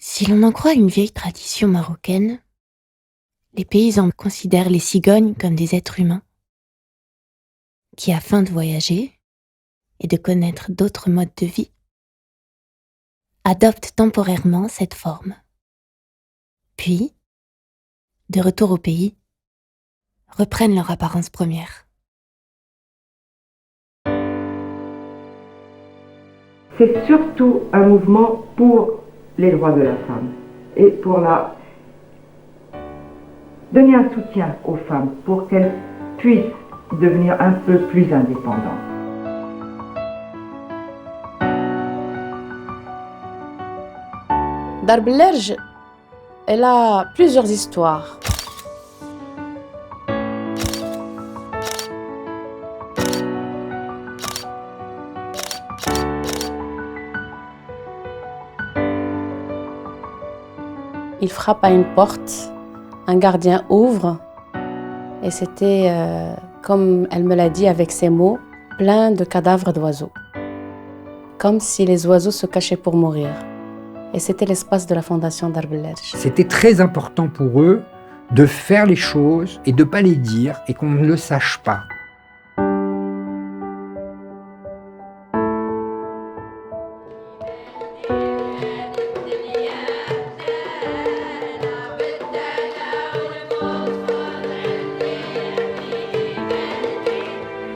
Si l'on en croit une vieille tradition marocaine, les paysans considèrent les cigognes comme des êtres humains qui, afin de voyager et de connaître d'autres modes de vie, adoptent temporairement cette forme. Puis, de retour au pays, reprennent leur apparence première. C'est surtout un mouvement pour les droits de la femme et pour donner un soutien aux femmes pour qu'elles puissent devenir un peu plus indépendantes. Darb el Lerj, elle a plusieurs histoires. Il frappe à une porte, un gardien ouvre, et c'était, comme elle me l'a dit avec ses mots, plein de cadavres d'oiseaux. Comme si les oiseaux se cachaient pour mourir. Et c'était l'espace de la fondation Darb el Lerj. C'était très important pour eux de faire les choses et de ne pas les dire et qu'on ne le sache pas.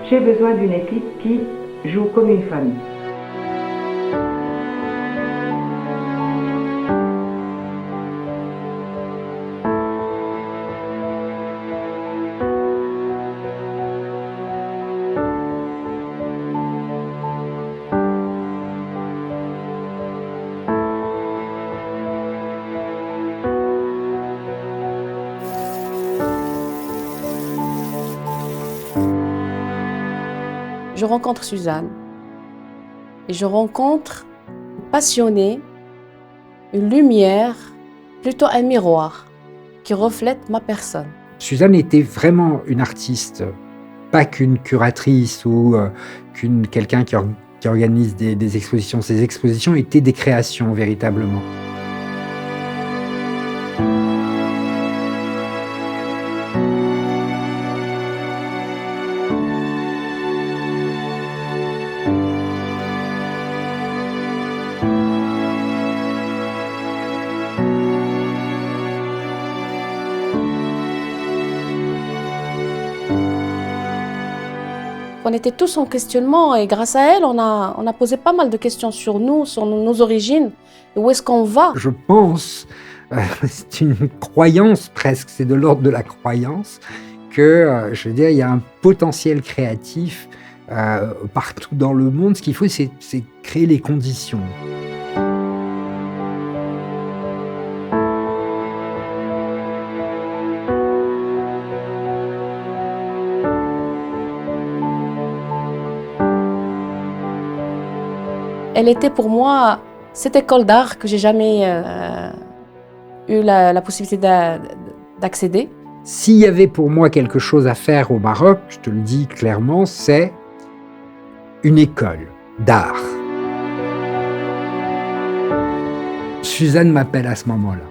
J'ai besoin d'une équipe qui joue comme une famille. Je rencontre Suzanne et je rencontre une passionnée, une lumière, plutôt un miroir qui reflète ma personne. Suzanne était vraiment une artiste, pas qu'une curatrice ou quelqu'un qui organise des expositions. Ces expositions étaient des créations véritablement. On était tous en questionnement et grâce à elle, on a posé pas mal de questions sur nous, sur nos origines, et où est-ce qu'on va. Je pense, c'est une croyance presque, c'est de l'ordre de la croyance, que, je veux dire, il y a un potentiel créatif partout dans le monde. Ce qu'il faut, c'est créer les conditions. Elle était pour moi cette école d'art que j'ai jamais eu la possibilité d'accéder. S'il y avait pour moi quelque chose à faire au Maroc, je te le dis clairement, c'est une école d'art. Suzanne m'appelle à ce moment-là.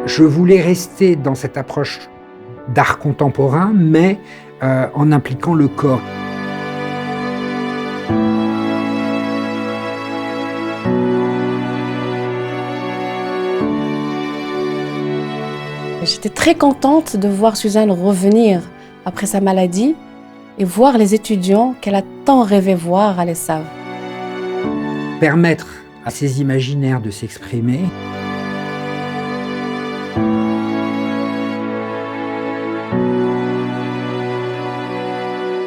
Je voulais rester dans cette approche d'art contemporain, mais en impliquant le corps. J'étais très contente de voir Suzanne revenir après sa maladie et voir les étudiants qu'elle a tant rêvé voir à l'ESSAV. Permettre à ces imaginaires de s'exprimer.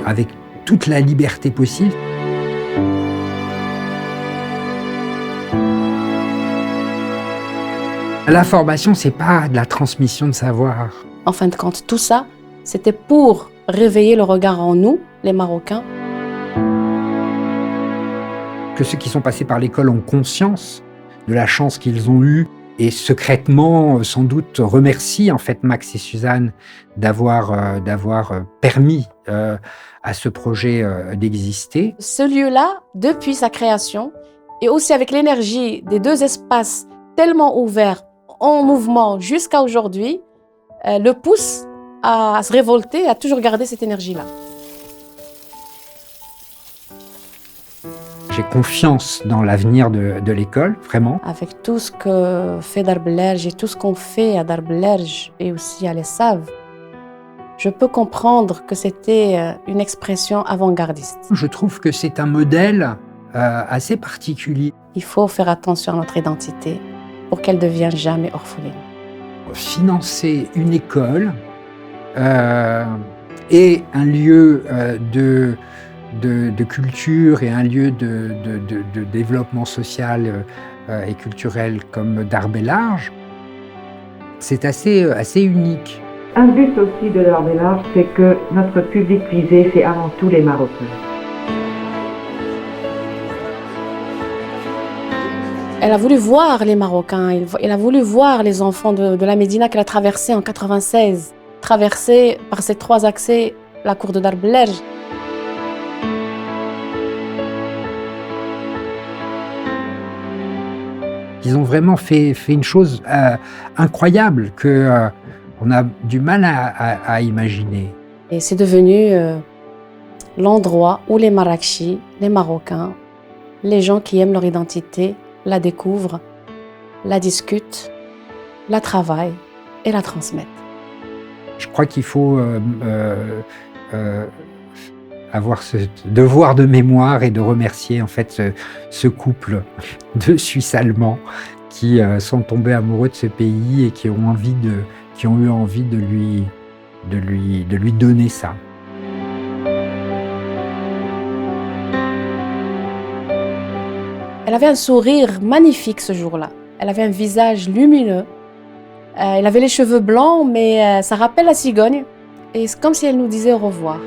Avec toute la liberté possible. La formation, c'est pas de la transmission de savoir. En fin de compte, tout ça, c'était pour réveiller le regard en nous, les Marocains. Que ceux qui sont passés par l'école ont conscience de la chance qu'ils ont eue et secrètement, sans doute, remercient en fait Max et Suzanne d'avoir permis à ce projet d'exister. Ce lieu-là, depuis sa création, et aussi avec l'énergie des deux espaces tellement ouverts, en mouvement jusqu'à aujourd'hui, le pousse à se révolter, à toujours garder cette énergie-là. J'ai confiance dans l'avenir de l'école, vraiment. Avec tout ce que fait Darb el Erj et tout ce qu'on fait à Darb el Erj et aussi à Les Saves, je peux comprendre que c'était une expression avant-gardiste. Je trouve que c'est un modèle assez particulier. Il faut faire attention à notre identité pour qu'elle ne devienne jamais orpheline. Financer une école et un lieu de culture et un lieu de développement social et culturel comme Darb el Erj, c'est assez unique. Un but aussi de Darb el Erj, c'est que notre public visé, c'est avant tout les Marocains. Elle a voulu voir les Marocains, elle a voulu voir les enfants de la Médina qu'elle a traversée en 96, traversée par ces 3 accès, la cour de Darb el Erj. Ils ont vraiment fait une chose incroyable qu'on a du mal à imaginer. Et c'est devenu l'endroit où les Marrakechis, les Marocains, les gens qui aiment leur identité, la découvrent, la discutent, la travaillent et la transmettent. Je crois qu'il faut avoir ce devoir de mémoire et de remercier en fait ce couple de Suisses allemands qui sont tombés amoureux de ce pays et qui ont eu envie de lui donner ça. Elle avait un sourire magnifique ce jour-là. Elle avait un visage lumineux. Elle avait les cheveux blancs, mais ça rappelle la cigogne. Et c'est comme si elle nous disait au revoir.